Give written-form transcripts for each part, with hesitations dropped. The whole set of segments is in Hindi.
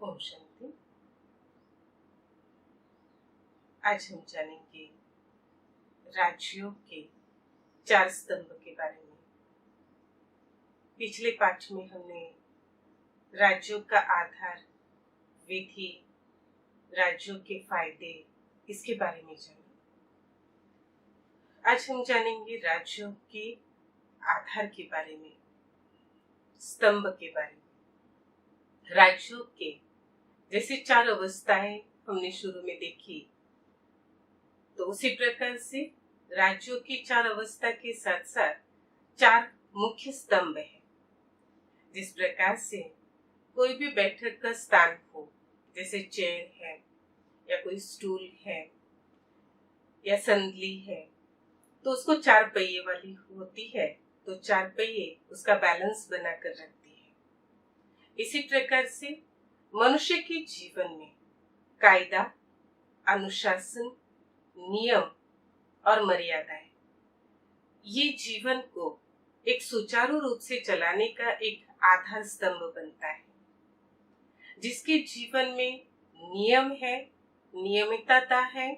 ओम शांति। आज हम जानेंगे राजयोग के 4 स्तंभ के बारे में। पिछले पाठ में हमने राजयोग का आधार, विधि, राजयोग के फायदे इसके बारे में जाना। आज हम जानेंगे राजयोग के आधार के बारे में, स्तंभ के बारे में। राजयोग के जैसे 4 अवस्थाएं हमने शुरू में देखी, तो उसी प्रकार से राजयोग की 4 अवस्था के साथ साथ 4 मुख्य स्तंभ है। जिस प्रकार से कोई भी बैठक का स्थान हो, जैसे चेयर है या कोई स्टूल है या संदली है, तो उसको 4 पहिए वाली होती है, तो 4 पहिए उसका बैलेंस बनाकर रखती है। इसी प्रकार से मनुष्य के जीवन में कायदा, अनुशासन, नियम और मर्यादाएं, ये जीवन को एक सुचारू रूप से चलाने का एक आधार स्तंभ बनता है। जिसके जीवन में नियम है, नियमितता है,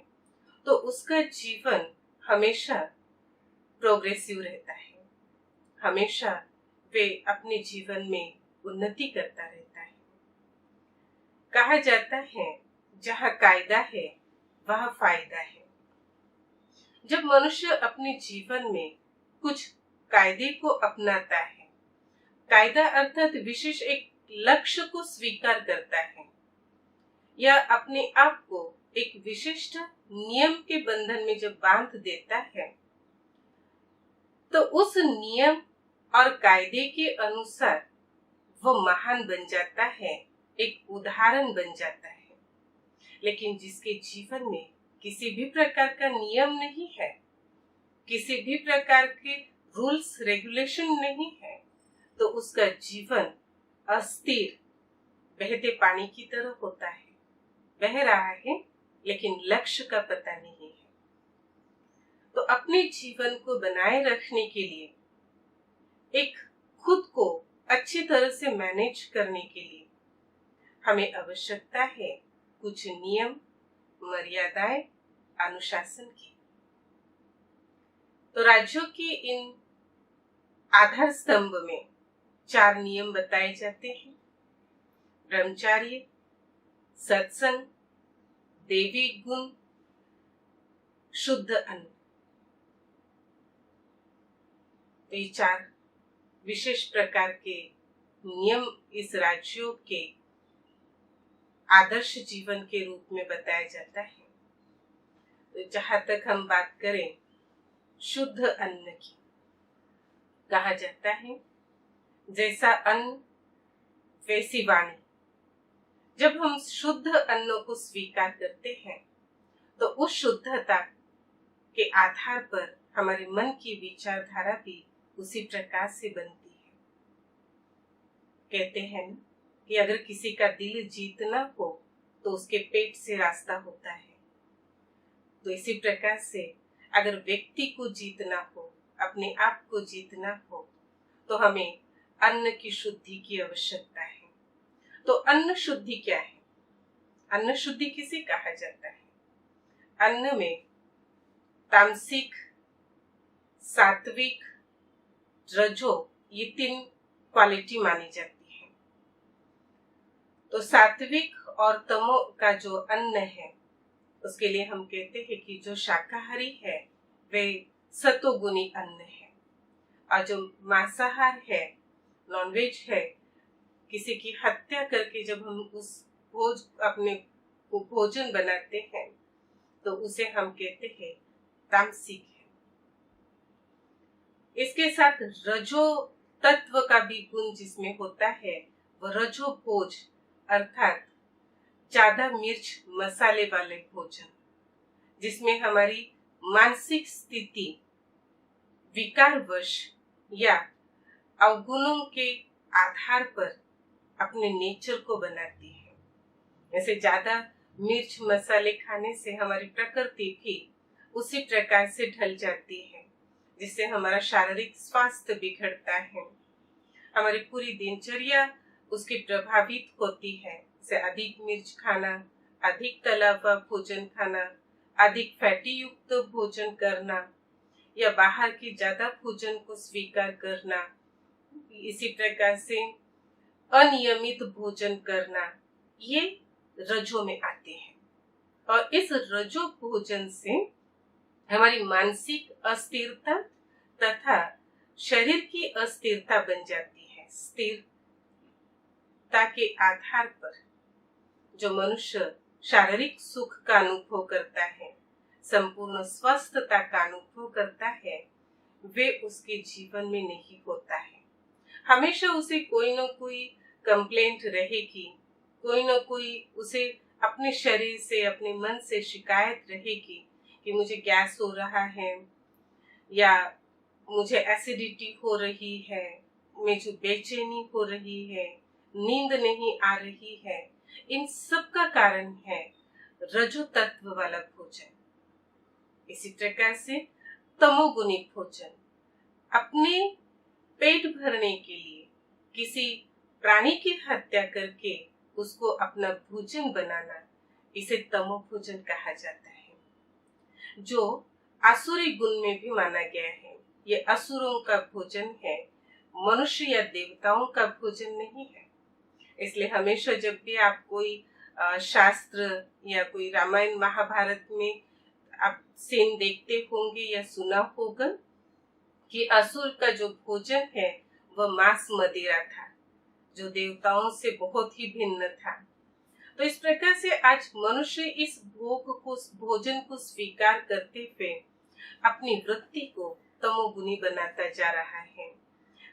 तो उसका जीवन हमेशा प्रोग्रेसिव रहता है। हमेशा वे अपने जीवन में उन्नति करता रहता है। कहा जाता है, जहाँ कायदा है वहाँ फायदा है। जब मनुष्य अपने जीवन में कुछ कायदे को अपनाता है, कायदा अर्थात विशेष एक लक्ष्य को स्वीकार करता है या अपने आप को एक विशिष्ट नियम के बंधन में जब बांध देता है, तो उस नियम और कायदे के अनुसार वो महान बन जाता है, एक उदाहरण बन जाता है। लेकिन जिसके जीवन में किसी भी प्रकार का नियम नहीं है, किसी भी प्रकार के रूल्स रेगुलेशन नहीं है, तो उसका जीवन अस्थिर, बहते पानी की तरह होता है। बह रहा है लेकिन लक्ष्य का पता नहीं है। तो अपने जीवन को बनाए रखने के लिए, एक खुद को अच्छी तरह से मैनेज करने के लिए हमें आवश्यकता है कुछ नियम, मर्यादाएं, अनुशासन की। तो राजयोग के इन आधार स्तंभ में 4 नियम बताए जाते हैं। ब्रह्मचार्य, सत्संग, देवी गुण, शुद्ध अन्न। तो ये 4 विशेष प्रकार के नियम इस राजयोग के आदर्श जीवन के रूप में बताया जाता है। तो जहां तक हम बात करें शुद्ध अन्न की, कहा जाता है जैसा अन्न वैसी वाणी। जब हम शुद्ध अन्न को स्वीकार करते हैं, तो उस शुद्धता के आधार पर हमारे मन की विचारधारा भी उसी प्रकार से बनती है। कहते हैं ना कि अगर किसी का दिल जीतना हो तो उसके पेट से रास्ता होता है। तो इसी प्रकार से अगर व्यक्ति को जीतना हो, अपने आप को जीतना हो, तो हमें अन्न की शुद्धि की आवश्यकता है। तो अन्न शुद्धि क्या है? अन्न शुद्धि किसे कहा जाता है? अन्न में तामसिक, सात्विक, रजो, ये 3 क्वालिटी मानी जाती है। तो सात्विक और तमो का जो अन्न है, उसके लिए हम कहते हैं कि जो शाकाहारी है वे सतोगुणी अन्न है, और जो मांसाहार है, नॉनवेज है, किसी की हत्या करके जब हम उस अपने भोजन बनाते हैं, तो उसे हम कहते हैं तामसिक है। इसके साथ रजो तत्व का भी गुण जिसमें होता है, वह रजो भोज अर्थात ज्यादा मिर्च मसाले वाले भोजन, जिसमें हमारी मानसिक स्थिति विकारवश या अवगुणों के आधार पर अपने नेचर को बनाती है। ऐसे ज्यादा मिर्च मसाले खाने से हमारी प्रकृति भी उसी प्रकार से ढल जाती है, जिससे हमारा शारीरिक स्वास्थ्य बिगड़ता है, हमारी पूरी दिनचर्या उसकी प्रभावित होती है, जैसे अधिक मिर्च खाना, अधिक तला हुआ भोजन खाना, अधिक फैटी युक्त भोजन करना या बाहर के ज्यादा भोजन को स्वीकार करना, इसी प्रकार से अनियमित भोजन करना, ये रजो में आते हैं। और इस रजो भोजन से हमारी मानसिक अस्थिरता तथा शरीर की अस्थिरता बन जाती है। स्थिरता के आधार पर जो मनुष्य शारीरिक सुख का अनुभव करता है, संपूर्ण स्वस्थता का अनुभव करता है, वे उसके जीवन में नहीं होता है। हमेशा उसे कोई न कोई कंप्लेंट रहेगी, कोई न कोई उसे अपने शरीर से, अपने मन से शिकायत रहेगी कि मुझे गैस हो रहा है या मुझे एसिडिटी हो रही है, मुझे बेचैनी हो रही है, नींद नहीं आ रही है। इन सब का कारण है रजो तत्व वाला भोजन। इसी प्रकार से तमोगुणी भोजन, अपने पेट भरने के लिए किसी प्राणी की हत्या करके उसको अपना भोजन बनाना, इसे तमो भोजन कहा जाता है, जो आसुरी गुण में भी माना गया है। ये असुरों का भोजन है, मनुष्य या देवताओं का भोजन नहीं है। इसलिए हमेशा जब भी आप कोई शास्त्र या कोई रामायण महाभारत में आप सीन देखते होंगे या सुना होगा कि असुर का जो भोजन है वह मांस मदिरा था, जो देवताओं से बहुत ही भिन्न था। तो इस प्रकार से आज मनुष्य इस भोजन को स्वीकार करते हुए अपनी वृत्ति को तमोगुणी बनाता जा रहा है।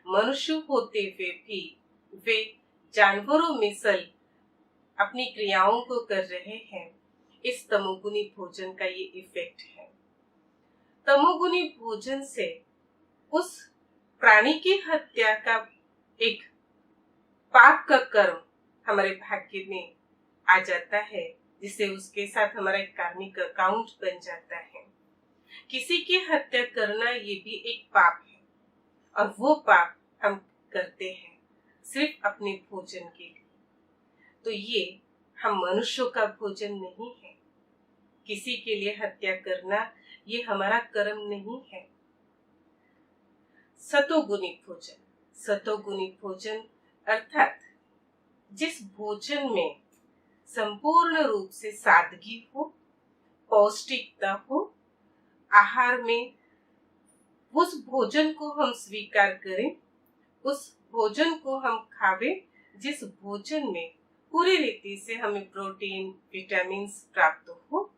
मनुष्य होते हुए भी वे जानवरों में सल अपनी क्रियाओं को कर रहे हैं। इस तमोगुणी भोजन का ये इफेक्ट है। तमोगुणी भोजन से उस प्राणी की हत्या का एक पाप का कर्म हमारे भाग्य में आ जाता है, जिससे उसके साथ हमारा एक कार्मिक अकाउंट बन जाता है। किसी की हत्या करना ये भी एक पाप है, और वो पाप हम करते हैं सिर्फ अपने भोजन के लिए। तो ये हम मनुष्यों का भोजन नहीं है। किसी के लिए हत्या करना ये हमारा कर्म नहीं है। सतोगुणी भोजन, सतोगुणी भोजन अर्थात जिस भोजन में संपूर्ण रूप से सादगी हो, पौष्टिकता हो, आहार में उस भोजन को हम स्वीकार करें, उस भोजन को हम खावे जिस भोजन में पूरी रीति से हमें प्रोटीन, विटामिन प्राप्त हो,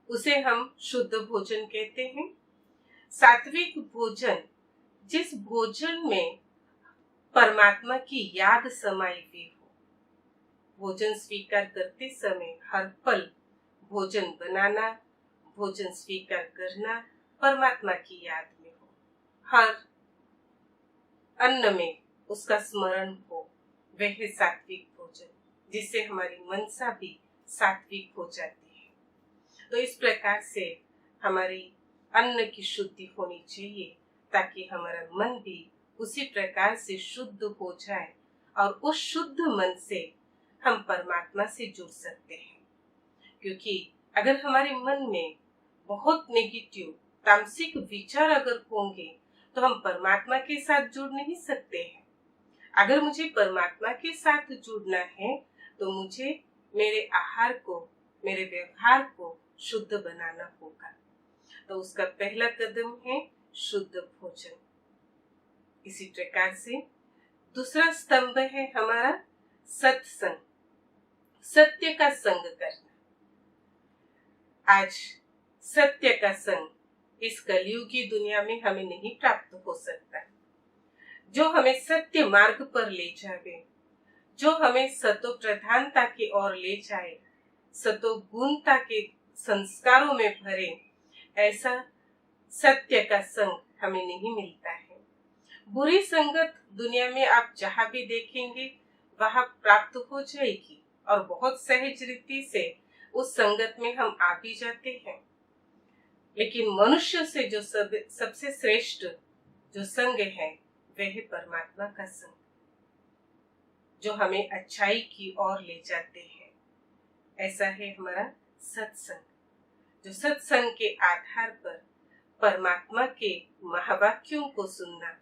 उसे हम शुद्ध भोजन कहते हैं। सात्विक भोजन, जिस भोजन में परमात्मा की याद समाई हुई हो। भोजन स्वीकार करते समय हर पल भोजन बनाना, भोजन स्वीकार करना परमात्मा की याद में हो, हर अन्न में उसका स्मरण हो, वह है सात्विक भोजन, जिससे हमारी मनसा भी सात्विक हो जाती है। तो इस प्रकार से हमारी अन्न की शुद्धि होनी चाहिए, ताकि हमारा मन भी उसी प्रकार से शुद्ध हो जाए और उस शुद्ध मन से हम परमात्मा से जुड़ सकते हैं। क्योंकि अगर हमारे मन में बहुत नेगेटिव तामसिक विचार अगर होंगे तो हम परमात्मा के साथ जुड़ नहीं सकते हैं। अगर मुझे परमात्मा के साथ जुड़ना है तो मुझे मेरे आहार को, मेरे व्यवहार को शुद्ध बनाना होगा। तो उसका पहला कदम है शुद्ध भोजन। इसी प्रकार से दूसरा स्तंभ है हमारा सत्संग, सत्य का संग करना। आज सत्य का संग इस कलयुगी दुनिया में हमें नहीं प्राप्त हो सकता। जो हमें सत्य मार्ग पर ले जावे, जो हमें सतो प्रधानता की ओर ले जाए, सतो गुणता के संस्कारों में भरे, ऐसा सत्य का संग हमें नहीं मिलता है। बुरी संगत दुनिया में आप जहां भी देखेंगे वहां प्राप्त हो जाएगी, और बहुत सहज रीति से उस संगत में हम आ भी जाते हैं। लेकिन मनुष्य से जो सबसे श्रेष्ठ जो संग है वह है परमात्मा का संग। जो हमें अच्छाई की ओर ले जाते हैं। ऐसा है हमारा सत्संग, जो सत्संग के आधार पर परमात्मा के महावाक्यों को सुनना,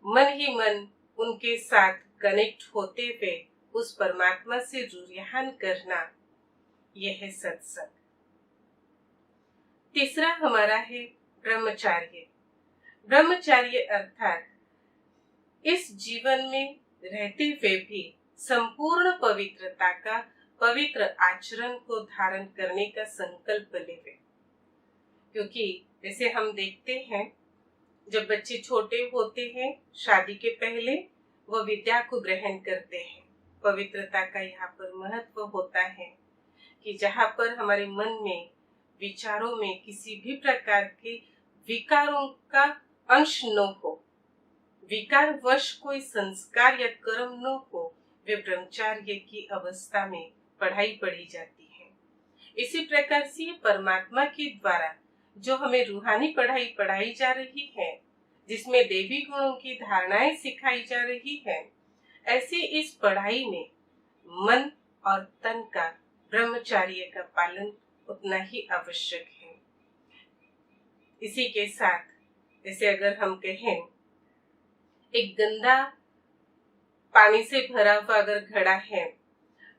मन ही मन उनके साथ कनेक्ट होते हुए उस परमात्मा से रुझान करना, यह है सत्संग। तीसरा हमारा है ब्रह्मचर्य। ब्रह्मचर्य अर्थात इस जीवन में रहते हुए भी संपूर्ण पवित्रता का, पवित्र आचरण को धारण करने का संकल्प लेवे। क्योंकि जैसे हम देखते हैं, जब बच्चे छोटे होते हैं, शादी के पहले वह विद्या को ग्रहण करते हैं। पवित्रता का यहाँ पर महत्व होता है कि जहाँ पर हमारे मन में, विचारों में किसी भी प्रकार के विकारों का अंश न हो, विकार वश कोई संस्कार या कर्म न हो, वे ब्रह्मचर्य की अवस्था में पढ़ाई पढ़ी जाती है। इसी प्रकार से परमात्मा के द्वारा जो हमें रूहानी पढ़ाई पढ़ाई जा रही है, जिसमें देवी गुणों की धारणाएं सिखाई जा रही है, ऐसे इस पढ़ाई में मन और तन का ब्रह्मचर्य का पालन उतना ही आवश्यक है। इसी के साथ जैसे अगर हम कहें, एक गंदा पानी से भरा हुआ अगर घड़ा है,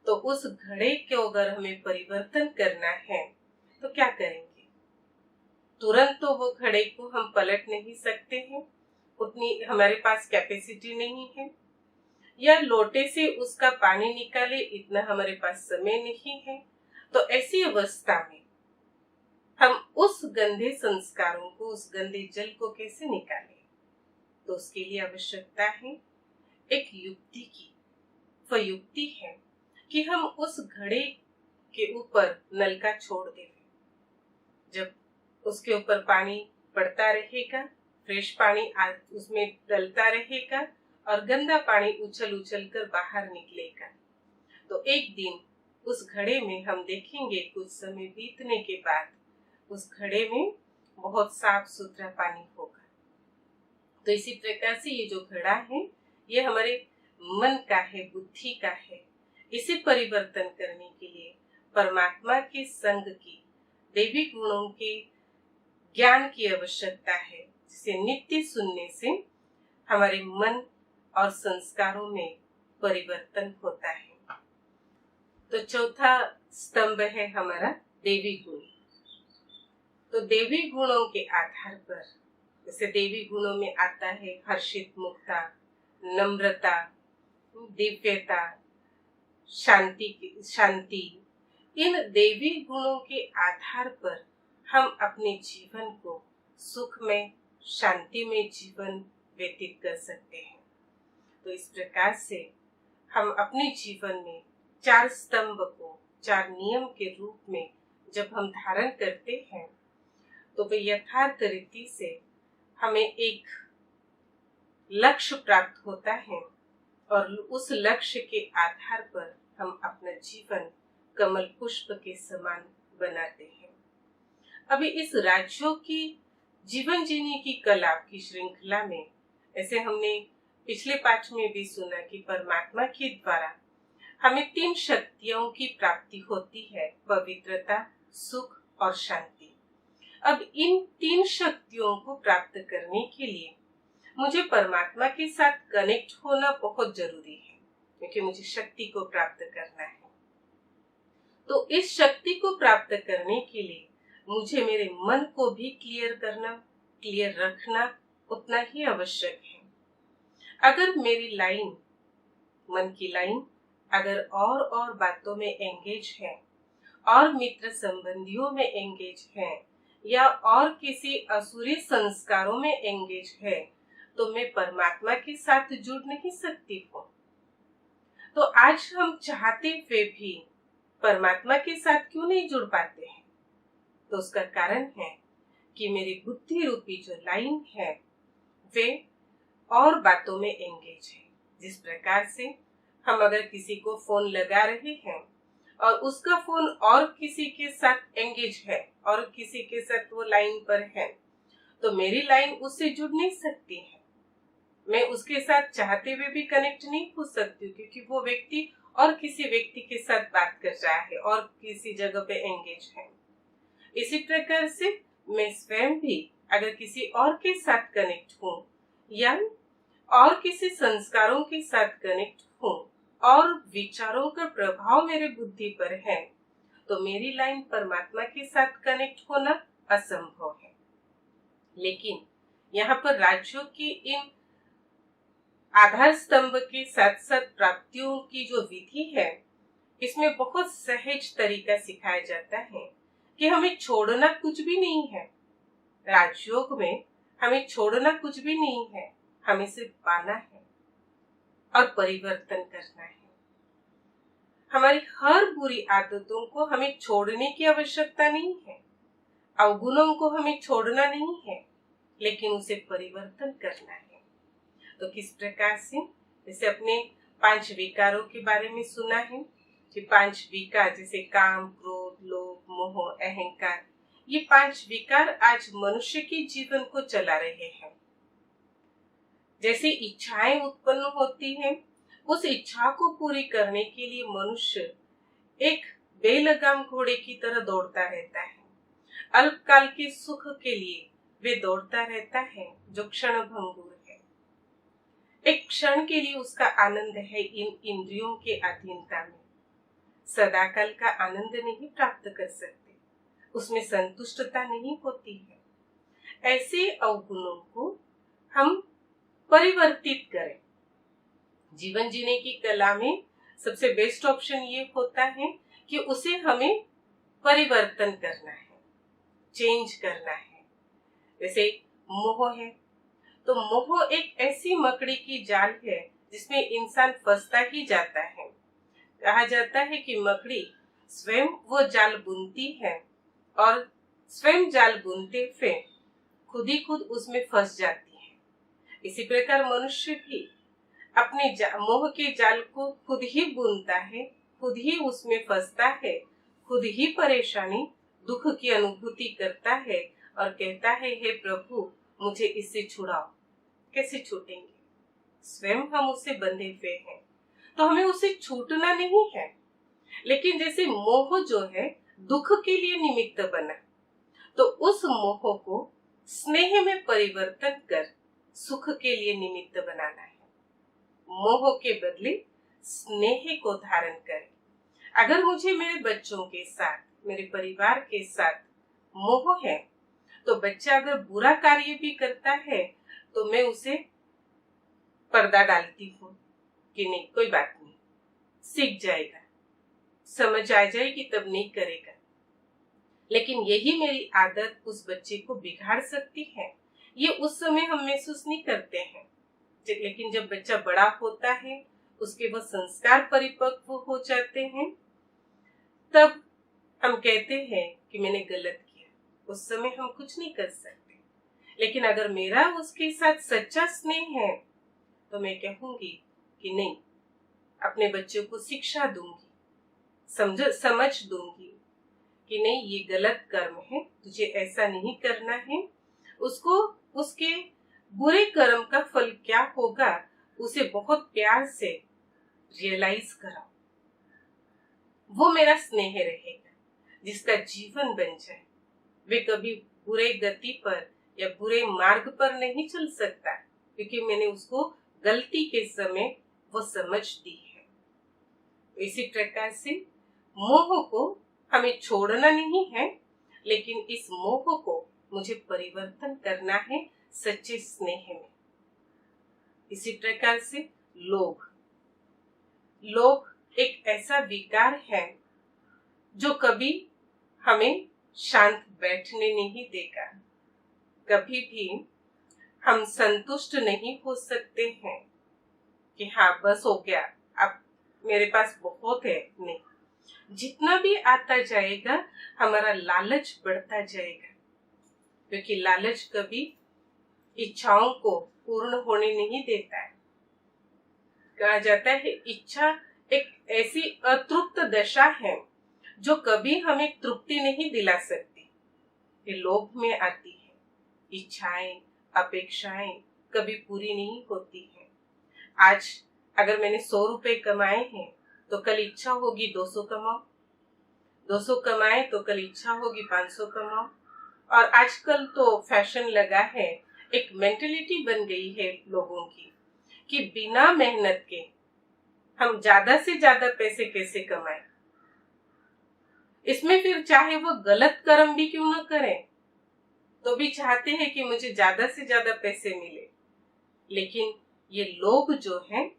तो उस घड़े को अगर हमें परिवर्तन करना है तो क्या करेंगे? तुरंत तो वो घड़े को हम पलट नहीं सकते हैं, उतनी हमारे पास कैपेसिटी नहीं है, या लोटे से उसका पानी निकाले इतना हमारे पास समय नहीं है। तो ऐसी अवस्था में हम उस गंदे संस्कारों को, उस गंदे जल को कैसे निकालें? तो उसके लिए आवश्यकता है एक युक्ति की। वह युक्ति है कि हम उस घड़े के ऊपर नलका छोड़ दें। जब उसके ऊपर पानी पड़ता रहेगा, फ्रेश पानी उसमें डलता रहेगा और गंदा पानी उछल उछल कर बाहर निकलेगा, तो एक दिन उस घड़े में हम देखेंगे कुछ समय बीतने के बाद उस घड़े में बहुत साफ सुथरा पानी होगा। तो इसी प्रकार से ये जो घड़ा है, ये हमारे मन का है, बुद्धि का है। इसे परिवर्तन करने के लिए परमात्मा के संग की, देवी गुणों के ज्ञान की आवश्यकता है, जिसे नित्य सुनने से हमारे मन और संस्कारों में परिवर्तन होता है। तो चौथा स्तंभ है हमारा देवी गुण। तो देवी गुणों के आधार पर, जैसे देवी गुणों में आता है हर्षित मुक्ता, नम्रता, दिव्यता, शांति। इन देवी गुणों के आधार पर हम अपने जीवन को सुख में, शांति में जीवन व्यतीत कर सकते हैं। तो इस प्रकार से हम अपने जीवन में 4 स्तंभ को 4 नियम के रूप में जब हम धारण करते हैं, तो वे यथार्थ रीति से हमें एक लक्ष्य प्राप्त होता है और उस लक्ष्य के आधार पर हम अपना जीवन कमल पुष्प के समान बनाते हैं। अभी इस राज्यों की जीवन जीने की कला की श्रृंखला में, ऐसे हमने पिछले पाठ में भी सुना कि परमात्मा के द्वारा हमें 3 शक्तियों की प्राप्ति होती है, पवित्रता, सुख और शांति। अब इन 3 शक्तियों को प्राप्त करने के लिए मुझे परमात्मा के साथ कनेक्ट होना बहुत जरूरी है, क्योंकि मुझे शक्ति को प्राप्त करना है। तो इस शक्ति को प्राप्त करने के लिए मुझे मेरे मन को भी क्लियर रखना उतना ही आवश्यक है। अगर मेरी लाइन, मन की लाइन अगर और बातों में एंगेज है, और मित्र संबंधियों में एंगेज है, या और किसी असुरी संस्कारों में एंगेज है, तो मैं परमात्मा के साथ जुड़ नहीं सकती हूँ। तो आज हम चाहते हुए भी परमात्मा के साथ क्यों नहीं जुड़ पाते हैं? तो उसका कारण है कि मेरी बुद्धि रूपी जो लाइन है, वे और बातों में एंगेज है। जिस प्रकार से हम अगर किसी को फोन लगा रहे हैं और उसका फोन और किसी के साथ एंगेज है और किसी के साथ वो लाइन पर है, तो मेरी लाइन उससे जुड़ नहीं सकती है। मैं उसके साथ चाहते हुए भी कनेक्ट नहीं हो सकती हूँ, क्योंकि वो व्यक्ति और किसी व्यक्ति के साथ बात कर रहा है और किसी जगह पे एंगेज है। इसी प्रकार से मैं स्वयं भी अगर किसी और के साथ कनेक्ट हूँ या और किसी संस्कारों के साथ कनेक्ट हूँ और विचारों का प्रभाव मेरे बुद्धि पर है, तो मेरी लाइन परमात्मा के साथ कनेक्ट होना असंभव है। लेकिन यहाँ पर राज्यों की इन आधार स्तंभ के साथ साथ प्राप्तियों की जो विधि है, इसमें बहुत सहज तरीका सिखाया जाता है कि हमें छोड़ना कुछ भी नहीं है। राजयोग में हमें छोड़ना कुछ भी नहीं है, हमें सिर्फ पाना है और परिवर्तन करना है। हमारी हर बुरी आदतों को हमें छोड़ने की आवश्यकता नहीं है, अवगुणों को हमें छोड़ना नहीं है, लेकिन उसे परिवर्तन करना है। तो किस प्रकार से, जैसे अपने 5 विकारों के बारे में सुना है कि 5 विकार जैसे काम, क्रोध, लोभ, मोह, अहंकार, ये 5 विकार आज मनुष्य के जीवन को चला रहे हैं। जैसे इच्छाएं उत्पन्न होती हैं, उस इच्छा को पूरी करने के लिए मनुष्य एक बेलगाम घोड़े की तरह दौड़ता रहता है। अल्पकाल के सुख के लिए वे दौड़ता रहता है जो क्षण भंगुर है। एक क्षण के लिए उसका आनंद है इन इंद्रियों के अधीनता में। सदाकाल का आनंद नहीं प्राप्त कर सकते, उसमें संतुष्टता नहीं होती है। ऐसे अवगुणों को हम परिवर्तित करें। जीवन जीने की कला में सबसे बेस्ट ऑप्शन ये होता है कि उसे हमें परिवर्तन करना है, चेंज करना है। जैसे मोह है, तो मोह एक ऐसी मकड़ी की जाल है जिसमें इंसान फंसता ही जाता है। कहा जाता है कि मकड़ी स्वयं वो जाल बुनती है और स्वयं जाल बुनते हुए खुद ही खुद उसमें फंस जाती है। इसी प्रकार मनुष्य भी अपने मोह के जाल को खुद ही बुनता है, खुद ही उसमें फंसता है, खुद ही परेशानी, दुख की अनुभूति करता है और कहता है, हे प्रभु मुझे इससे छुड़ाओ। कैसे छूटेंगे? स्वयं हम उससे बंधे हुए हैं, तो हमें उसे छूटना नहीं है। लेकिन जैसे मोह जो है दुख के लिए निमित्त बना, तो उस मोह को स्नेह में परिवर्तन कर सुख के लिए निमित्त बनाना है। मोह के बदले स्नेह को धारण करें। अगर मुझे मेरे बच्चों के साथ, मेरे परिवार के साथ मोह है, तो बच्चा अगर बुरा कार्य भी करता है तो मैं उसे पर्दा डालती हूँ कि नहीं, कोई बात नहीं, सीख जाएगा, समझ आ जाएगी, तब नहीं करेगा। लेकिन यही मेरी आदत उस बच्चे को बिगाड़ सकती है। ये उस समय हम महसूस नहीं करते हैं, लेकिन जब बच्चा बड़ा होता है, उसके वो संस्कार परिपक्व हो जाते हैं, तब हम कहते हैं कि मैंने गलत किया। उस समय हम कुछ नहीं कर सकते। लेकिन अगर मेरा उसके साथ सच्चा स्नेह है तो मैं कहूंगी कि नहीं, अपने बच्चों को शिक्षा दूंगी, समझ दूंगी कि नहीं, ये गलत कर्म है, तुझे ऐसा नहीं करना है। उसको उसके बुरे कर्म का फल क्या होगा उसे बहुत प्यार से रियलाइज कराओ। वो मेरा स्नेह रहेगा जिसका जीवन बन जाए। वे कभी बुरे गति पर या बुरे मार्ग पर नहीं चल सकता, क्योंकि मैंने उसको गलती के समय वो समझ दी है। इसी प्रकार से मोह को हमें छोड़ना नहीं है, लेकिन इस मोह को मुझे परिवर्तन करना है सच्चे स्नेह में। इसी प्रकार से लोभ एक ऐसा विकार है जो कभी हमें शांत बैठने नहीं देगा। कभी भी हम संतुष्ट नहीं हो सकते हैं कि हाँ बस हो गया, अब मेरे पास बहुत है। नहीं, जितना भी आता जाएगा हमारा लालच बढ़ता जाएगा, क्योंकि लालच कभी इच्छाओं को पूर्ण होने नहीं देता है। कहा जाता है इच्छा एक ऐसी अतृप्त दशा है जो कभी हमें तृप्ति नहीं दिला सकती। ये लोभ में आती है। इच्छाएं, अपेक्षाएं कभी पूरी नहीं होती है। आज अगर मैंने 100 रुपए कमाए हैं तो कल इच्छा होगी 200 कमाओ, 200 कमाए तो कल इच्छा होगी 500 कमाओ। और आजकल तो फैशन लगा है, एक मेंटेलिटी बन गई है लोगों की कि बिना मेहनत के हम ज्यादा से ज्यादा पैसे कैसे कमाएं। इसमें फिर चाहे वो गलत कर्म भी क्यों न करें तो भी चाहते हैं कि मुझे ज्यादा से ज्यादा पैसे मिले। लेकिन ये लोभ जो है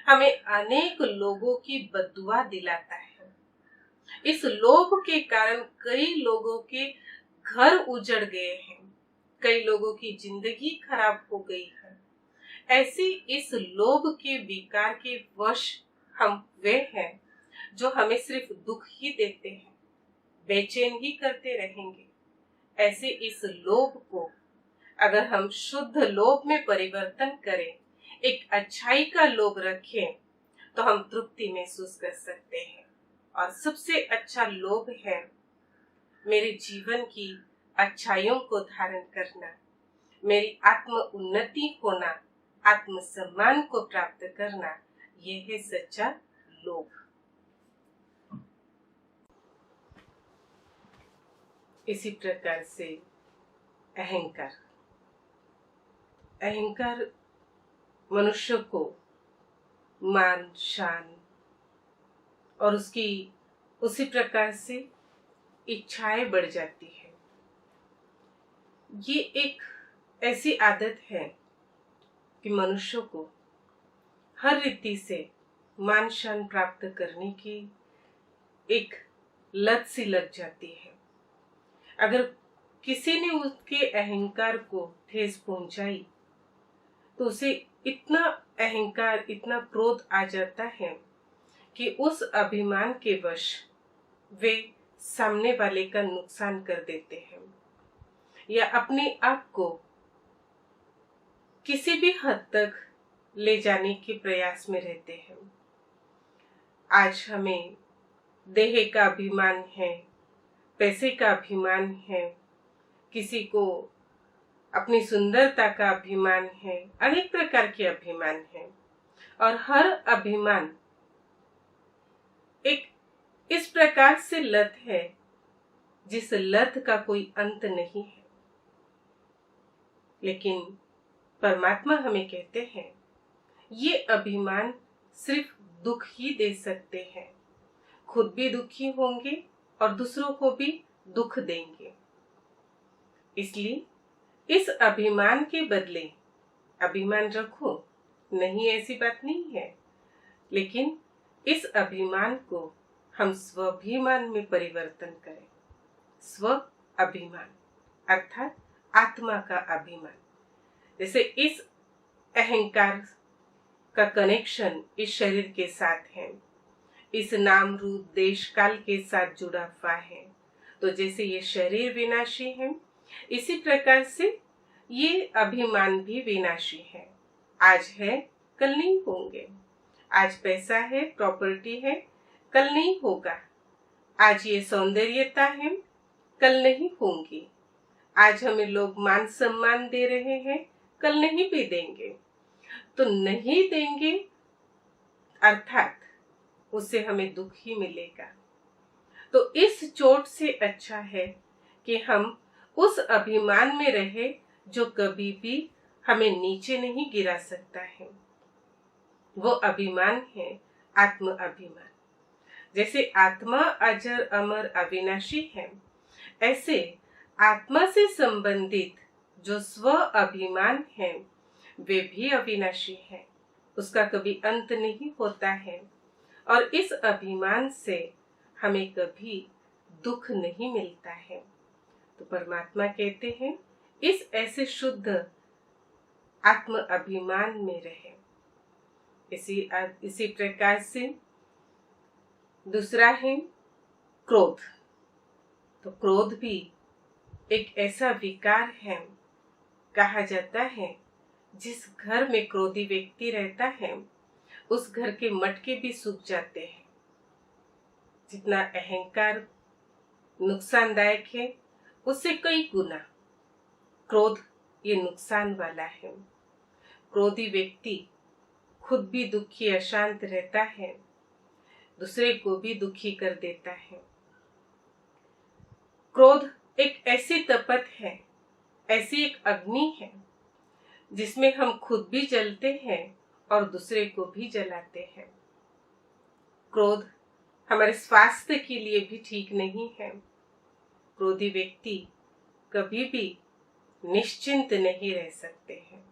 हमें अनेक लोगों की बद्दुआ दिलाता है। इस लोभ के कारण कई लोगों के घर उजड़ गए हैं, कई लोगों की जिंदगी खराब हो गई है। ऐसी इस लोभ के विकार के वश हम वे हैं जो हमें सिर्फ दुख ही देते हैं, बेचैन ही करते रहेंगे। ऐसे इस लोभ को अगर हम शुद्ध लोभ में परिवर्तन करें, एक अच्छाई का लोभ रखें, तो हम तृप्ति महसूस कर सकते हैं। और सबसे अच्छा लोभ है मेरे जीवन की अच्छाइयों को धारण करना, मेरी आत्म उन्नति होना, आत्म सम्मान को प्राप्त करना। यह है सच्चा लोभ। इसी प्रकार से अहंकार, अहंकार मनुष्य को मान शान और उसकी उसी प्रकार से इच्छाएं बढ़ जाती है। ये एक ऐसी आदत है कि मनुष्य को हर रीति से मान शान प्राप्त करने की एक लत सी लग जाती है। अगर किसी ने उसके अहंकार को ठेस पहुंचाई तो उसे इतना अहंकार, इतना क्रोध आ जाता है कि उस अभिमान के वश वे सामने वाले का नुकसान कर देते हैं या अपने आप को किसी भी हद तक ले जाने के प्रयास में रहते हैं। आज हमें देह का अभिमान है, पैसे का अभिमान है, किसी को अपनी सुंदरता का अभिमान है, अनेक प्रकार के अभिमान है। और हर अभिमान एक इस प्रकार से लत है जिस लत का कोई अंत नहीं है। लेकिन परमात्मा हमें कहते हैं ये अभिमान सिर्फ दुख ही दे सकते हैं, खुद भी दुखी होंगे और दूसरों को भी दुख देंगे। इसलिए इस अभिमान के बदले अभिमान रखो, नहीं ऐसी बात नहीं है, लेकिन इस अभिमान को हम स्वाभिमान में परिवर्तन करें। स्व अभिमान अर्थात आत्मा का अभिमान। जैसे इस अहंकार का कनेक्शन इस शरीर के साथ है, इस नाम रूप देश काल के साथ जुड़ा हुआ है, तो जैसे ये शरीर विनाशी है, इसी प्रकार से ये अभिमान भी विनाशी है। आज है कल नहीं होंगे। आज पैसा है, प्रॉपर्टी है, कल नहीं होगा। आज ये सौंदर्यता है, कल नहीं होंगी। आज हमें लोग मान सम्मान दे रहे हैं, कल नहीं भी देंगे। तो नहीं देंगे अर्थात उससे हमें दुख ही मिलेगा। तो इस चोट से अच्छा है कि हम उस अभिमान में रहे जो कभी भी हमें नीचे नहीं गिरा सकता है। वो अभिमान है आत्म अभिमान। जैसे आत्मा अजर अमर अविनाशी है, ऐसे आत्मा से संबंधित जो स्व अभिमान है वे भी अविनाशी है, उसका कभी अंत नहीं होता है। और इस अभिमान से हमें कभी दुख नहीं मिलता है। तो परमात्मा कहते हैं इस ऐसे शुद्ध आत्म अभिमान में रहे। इसी प्रकार से दूसरा है क्रोध। तो क्रोध भी एक ऐसा विकार है, कहा जाता है जिस घर में क्रोधी व्यक्ति रहता है उस घर के मटके भी सूख जाते हैं। जितना अहंकार नुकसानदायक है उससे कई गुना क्रोध ये नुकसान वाला है। क्रोधी व्यक्ति खुद भी दुखी अशांत रहता है, दूसरे को भी दुखी कर देता है। क्रोध एक ऐसी तपत है, ऐसी एक अग्नि है जिसमें हम खुद भी जलते हैं और दूसरे को भी जलाते हैं। क्रोध हमारे स्वास्थ्य के लिए भी ठीक नहीं है। क्रोधी व्यक्ति कभी भी निश्चिंत नहीं रह सकते हैं।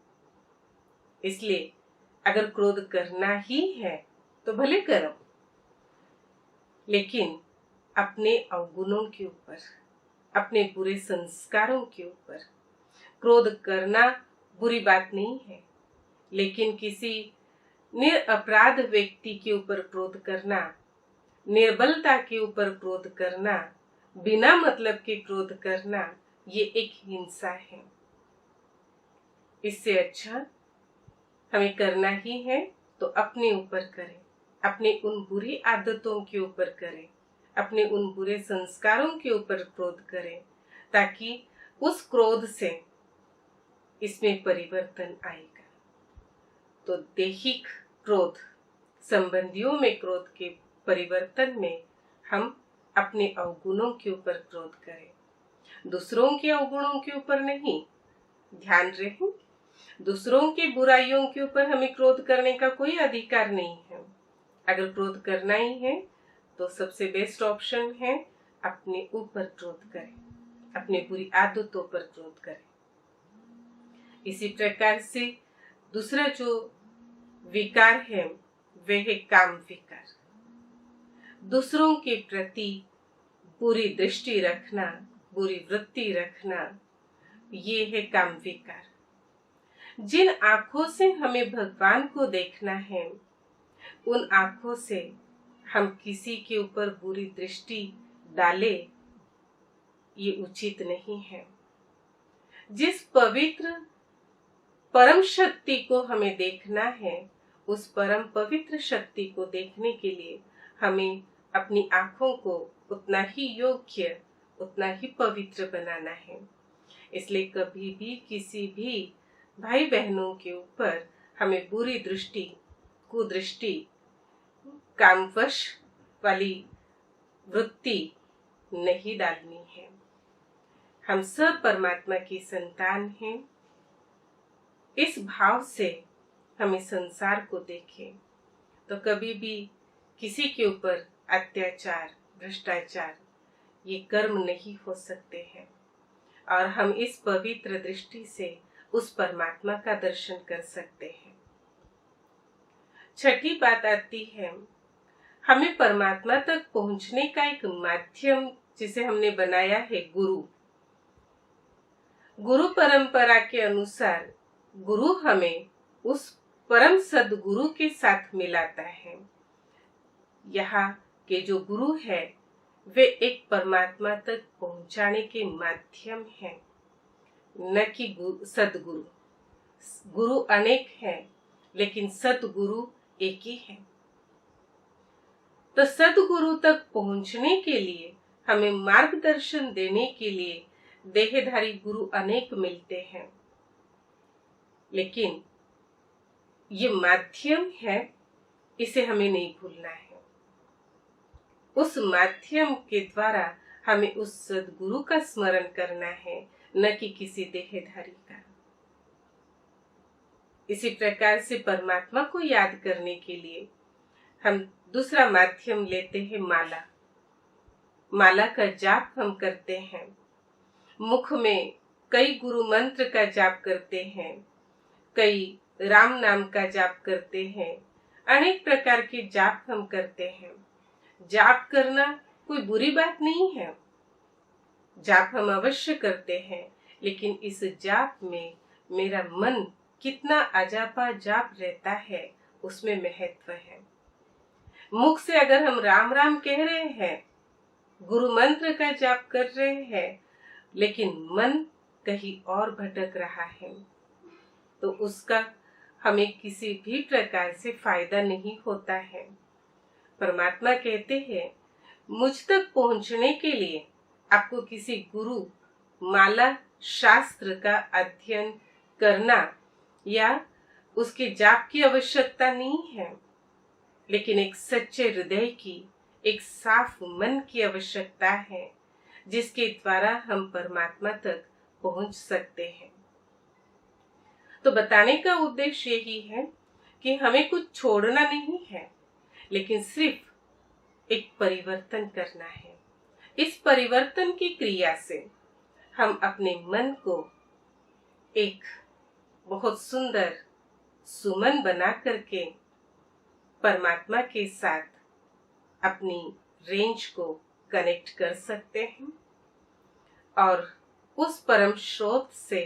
इसलिए अगर क्रोध करना ही है तो भले करो, लेकिन अपने अवगुणों के ऊपर, अपने बुरे संस्कारों के ऊपर। क्रोध करना बुरी बात नहीं है, लेकिन किसी निरपराध व्यक्ति के ऊपर क्रोध करना, निर्बलता के ऊपर क्रोध करना, बिना मतलब के क्रोध करना, ये एक हिंसा है। इससे अच्छा हमें करना ही है तो अपने ऊपर करें, अपने उन बुरी आदतों के ऊपर करें, अपने उन बुरे संस्कारों के ऊपर क्रोध करें, ताकि उस क्रोध से इसमें परिवर्तन आएगा। तो दैहिक क्रोध, संबंधियों में क्रोध के परिवर्तन में हम अपने अवगुणों के ऊपर क्रोध करें, दूसरों के अवगुणों के ऊपर नहीं। ध्यान रहे, दूसरों की बुराइयों के ऊपर हमें क्रोध करने का कोई अधिकार नहीं है। अगर क्रोध करना ही है तो सबसे बेस्ट ऑप्शन है अपने ऊपर क्रोध करें, अपने बुरी आदतों पर क्रोध करें। इसी प्रकार से दूसरा जो विकार है वह है काम विकार। दूसरों के प्रति बुरी दृष्टि रखना, बुरी वृत्ति रखना, ये है काम विकार। जिन आंखों से हमें भगवान को देखना है, उन आंखों से हम किसी के ऊपर बुरी दृष्टि डाले, ये उचित नहीं है। जिस पवित्र परम शक्ति को हमें देखना है, उस परम पवित्र शक्ति को देखने के लिए हमें अपनी आंखों को उतना ही योग्य, उतना ही पवित्र बनाना है। इसलिए कभी भी किसी भी भाई बहनों के ऊपर हमें बुरी दृष्टि, कुदृष्टि, कामवश वाली वृत्ति नहीं डालनी है। हम सब परमात्मा की संतान हैं। इस भाव से हमें संसार को देखें तो कभी भी किसी के ऊपर अत्याचार, भ्रष्टाचार, ये कर्म नहीं हो सकते हैं, और हम इस पवित्र दृष्टि से उस परमात्मा का दर्शन कर सकते हैं। छठी बात आती है, हमें परमात्मा तक पहुंचने का एक माध्यम जिसे हमने बनाया है गुरु। गुरु परंपरा के अनुसार गुरु हमें उस परम सद्गुरु के साथ मिलाता है। यहाँ के जो गुरु है वे एक परमात्मा तक पहुंचाने के माध्यम हैं, न कि सद्गुरु। गुरु अनेक हैं, लेकिन सद्गुरु एक ही है। तो सद्गुरु तक पहुंचने के लिए, हमें मार्गदर्शन देने के लिए देहधारी गुरु अनेक मिलते हैं, लेकिन ये माध्यम है, इसे हमें नहीं भूलना है। उस माध्यम के द्वारा हमें उस सद्गुरु का स्मरण करना है, न कि किसी देहधारी का। इसी प्रकार से परमात्मा को याद करने के लिए हम दूसरा माध्यम लेते हैं, माला। माला का जाप हम करते हैं, मुख में कई गुरु मंत्र का जाप करते हैं, कई राम नाम का जाप करते हैं, अनेक प्रकार के जाप हम करते हैं। जाप करना कोई बुरी बात नहीं है, जाप हम अवश्य करते हैं, लेकिन इस जाप में मेरा मन कितना अजापा जाप रहता है, उसमें महत्व है। मुख से अगर हम राम राम कह रहे हैं, गुरु मंत्र का जाप कर रहे हैं, लेकिन मन कहीं और भटक रहा है, तो उसका हमें किसी भी प्रकार से फायदा नहीं होता है। परमात्मा कहते हैं, मुझ तक पहुंचने के लिए आपको किसी गुरु, माला, शास्त्र का अध्ययन करना या उसके जाप की आवश्यकता नहीं है, लेकिन एक सच्चे हृदय की, एक साफ मन की आवश्यकता है, जिसके द्वारा हम परमात्मा तक पहुंच सकते हैं। तो बताने का उद्देश्य यही है कि हमें कुछ छोड़ना नहीं है, लेकिन सिर्फ एक परिवर्तन करना है। इस परिवर्तन की क्रिया से हम अपने मन को एक बहुत सुंदर सुमन बना करके परमात्मा के साथ अपनी रेंज को कनेक्ट कर सकते हैं और उस परम स्रोत से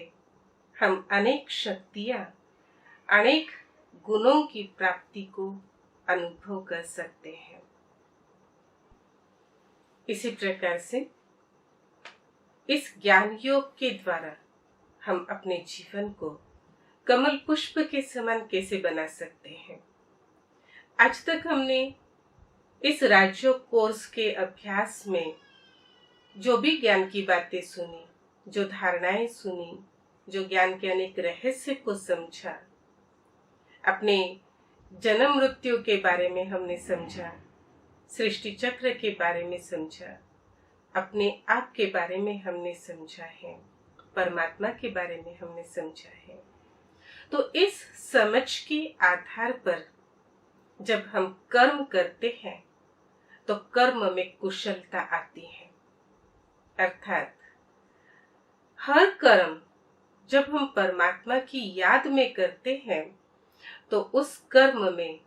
हम अनेक शक्तियां, अनेक गुणों की प्राप्ति को अनुभव कर सकते हैं। इसी प्रकार से इस ज्ञान योग के द्वारा हम अपने जीवन को कमल पुष्प के समान कैसे बना सकते हैं। आज तक हमने इस राजयोग कोर्स के अभ्यास में जो भी ज्ञान की बातें सुनी, जो धारणाएं सुनी, जो ज्ञान के अनेक रहस्य को समझा, अपने जन्म मृत्यु के बारे में हमने समझा, सृष्टि चक्र के बारे में समझा, अपने आप के बारे में हमने समझा है, परमात्मा के बारे में हमने समझा है। तो इस समझ के आधार पर जब हम कर्म करते हैं तो कर्म में कुशलता आती है। अर्थात हर कर्म जब हम परमात्मा की याद में करते हैं तो उस कर्म में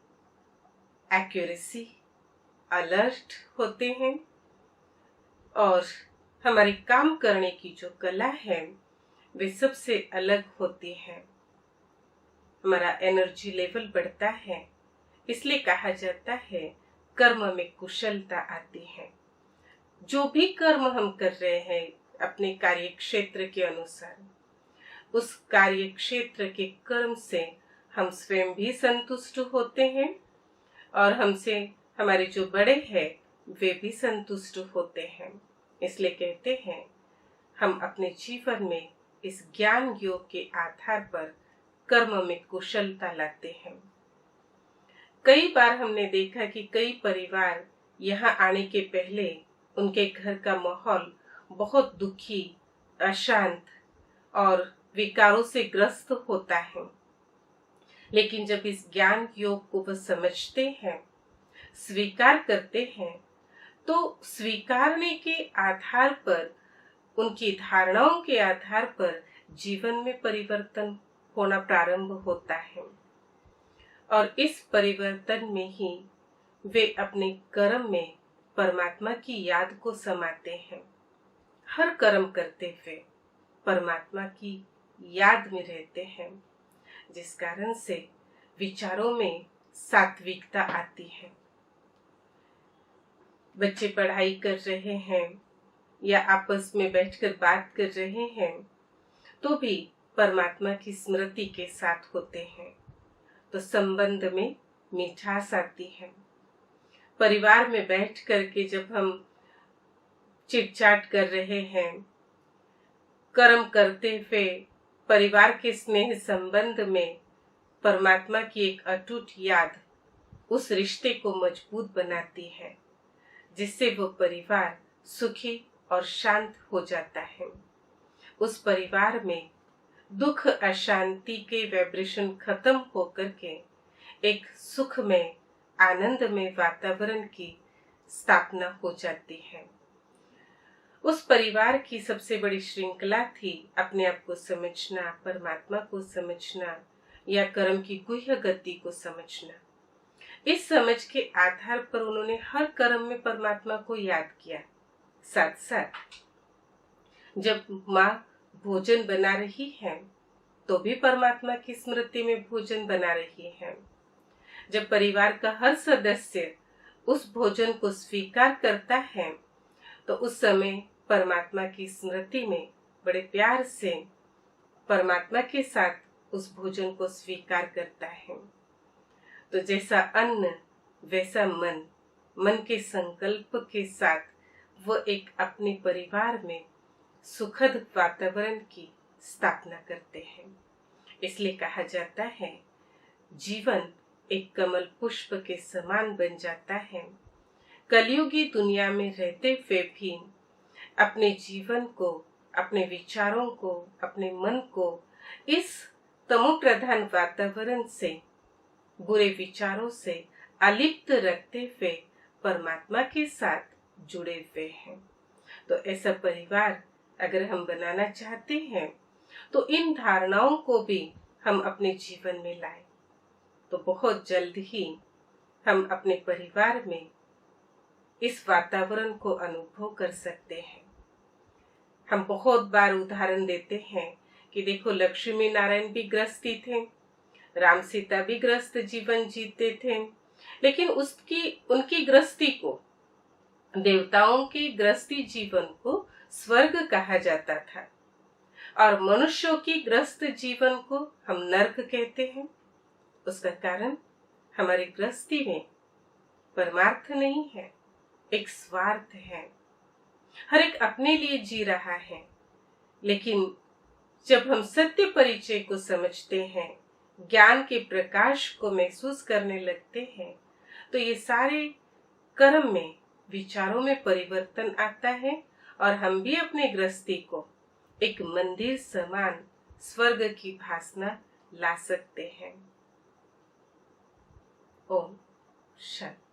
एक्यूरेसी, अलर्ट होते हैं और हमारी काम करने की जो कला है वे सबसे अलग होती है। हमारा एनर्जी लेवल बढ़ता है, इसलिए कहा जाता है कर्म में कुशलता आती है। जो भी कर्म हम कर रहे हैं अपने कार्य क्षेत्र के अनुसार, उस कार्य क्षेत्र के कर्म से हम स्वयं भी संतुष्ट होते हैं और हमसे हमारे जो बड़े हैं वे भी संतुष्ट होते हैं। इसलिए कहते हैं हम अपने जीवन में इस ज्ञान योग के आधार पर कर्म में कुशलता लाते हैं। कई बार हमने देखा कि कई परिवार यहाँ आने के पहले उनके घर का माहौल बहुत दुखी, अशांत और विकारों से ग्रस्त होता है, लेकिन जब इस ज्ञान योग को वह समझते हैं, स्वीकार करते हैं, तो स्वीकारने के आधार पर, उनकी धारणाओं के आधार पर जीवन में परिवर्तन होना प्रारंभ होता है और इस परिवर्तन में ही वे अपने कर्म में परमात्मा की याद को समाते हैं। हर कर्म करते हुए परमात्मा की याद में रहते हैं, जिस कारण से विचारों में सात्विकता आती है। बच्चे पढ़ाई कर रहे हैं या आपस में बैठकर बात कर रहे हैं तो भी परमात्मा की स्मृति के साथ होते हैं, तो संबंध में मिठास आती है। परिवार में बैठ करके जब हम चिटचाट कर रहे हैं, कर्म करते हुए परिवार के स्नेह संबंध में परमात्मा की एक अटूट याद उस रिश्ते को मजबूत बनाती है, जिससे वो परिवार सुखी और शांत हो जाता है। उस परिवार में दुख, अशांति के वाइब्रेशन खत्म होकर के एक सुख में, आनंद में वातावरण की स्थापना हो जाती है। उस परिवार की सबसे बड़ी श्रृंखला थी अपने आप को समझना, परमात्मा को समझना या कर्म की गुह्य गति को समझना। इस समझ के आधार पर उन्होंने हर कर्म में परमात्मा को याद किया। साथ साथ जब माँ भोजन बना रही है तो भी परमात्मा की स्मृति में भोजन बना रही है। जब परिवार का हर सदस्य उस भोजन को स्वीकार करता है तो उस समय परमात्मा की स्मृति में बड़े प्यार से परमात्मा के साथ उस भोजन को स्वीकार करता है। तो जैसा अन्न वैसा मन, मन के संकल्प के साथ वो एक अपने परिवार में सुखद वातावरण की स्थापना करते हैं। इसलिए कहा जाता है जीवन एक कमल पुष्प के समान बन जाता है। कलयुगी दुनिया में रहते हुए भी अपने जीवन को, अपने विचारों को, अपने मन को इस तमो प्रधान वातावरण से, बुरे विचारों से अलिप्त रखते हुए परमात्मा के साथ जुड़े हुए हैं। तो ऐसा परिवार अगर हम बनाना चाहते हैं तो इन धारणाओं को भी हम अपने जीवन में लाएं, तो बहुत जल्द ही हम अपने परिवार में इस वातावरण को अनुभव कर सकते हैं। हम बहुत बार उदाहरण देते हैं कि देखो, लक्ष्मी नारायण भी ग्रस्ती थे, राम सीता भी ग्रस्त जीवन जीते थे, लेकिन उनकी गृहस्थी को, देवताओं की गृहस्थी जीवन को स्वर्ग कहा जाता था और मनुष्यों की गृहस्थ जीवन को हम नर्क कहते हैं। उसका कारण हमारी गृहस्थी में परमार्थ नहीं है, एक स्वार्थ है। हर एक अपने लिए जी रहा है। लेकिन जब हम सत्य परिचय को समझते हैं, ज्ञान के प्रकाश को महसूस करने लगते हैं, तो ये सारे कर्म में, विचारों में परिवर्तन आता है और हम भी अपने गृहस्थी को एक मंदिर समान स्वर्ग की भासना ला सकते हैं। ओम शांति।